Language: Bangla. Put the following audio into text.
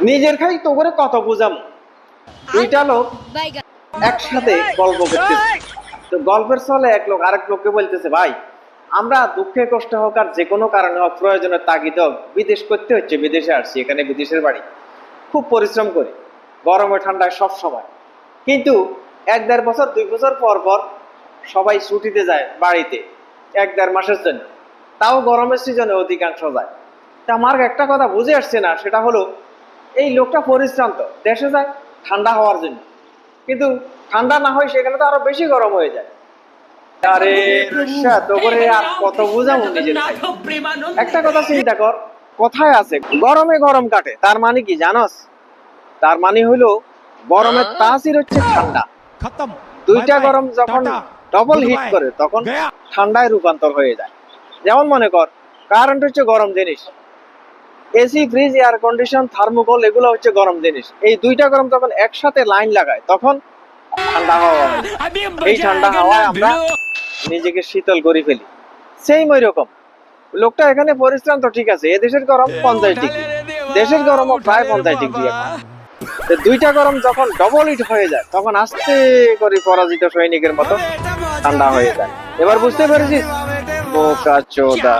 নিজের খাই তো করে কত বুঝাম। দুইটা লোক একসাথে গল্প করতেছে, তো গল্পের ছলে এক লোক আরেক লোককে বলতেছে, ভাই আমরা দুঃখে কষ্ট হোক আর যে কোনো কারণে হোক, প্রয়োজনের তাগিদ হোক বিদেশ করতে হচ্ছে, বিদেশে আসছি, এখানে বিদেশের বাড়ি, খুব পরিশ্রম করি গরমে ঠান্ডায় সব সময়, কিন্তু 1-1.5 বছর 2 বছর পর পর সবাই ছুটিতে যায় বাড়িতে 1-1.5 মাসের জন্য, তাও গরমের সিজনে অধিকাংশ যায়। তা আমার একটা কথা বুঝে আসছে না, সেটা হলো এই লোকটা পরিশ্রান্ত, দেশে যায় ঠান্ডা হওয়ার জন্য, কিন্তু ঠান্ডা না হয় সেখানে তো আরো বেশি গরম হয়ে যায়। আরে রুশা, তো করে আর কত বুঝাবো নিজের ভাই। একটা কথা চিন্তা কর, কথায় আছে গরমে গরম কাটে, তার মানে কি জানোস? তার মানে হইলো গরমের তাসির হচ্ছে ঠান্ডা। দুইটা গরম যখন ডবল হিট করে তখন ঠান্ডায় রূপান্তর হয়ে যায়। যেমন মনে কর, কারেন্ট হচ্ছে গরম জিনিস, AC, fridge, air condition, thermocol, এগুলো হচ্ছে গরম জিনিস। এই দুইটা গরম যখন একসাথে লাইন লাগায় তখন ঠান্ডা হাওয়া হয়। এই ঠান্ডা হাওয়ায় আমরা নিজেকে শীতল করে ফেলি। সেই ওই রকম লোকটা এখানে পরিশ্রান্ত, ঠিক আছে, এদেশের গরম 50 ডিগ্রি, দেশের গরমও প্রায় 50 ডিগ্রি। এখন দুইটা গরম যখন ডবল হিট হয়ে যায় তখন আস্তে করে পরাজিত সৈনিকের মতো ঠান্ডা হয়ে যায়। এবার বুঝতে পেরেছিস? বোকা চোদা।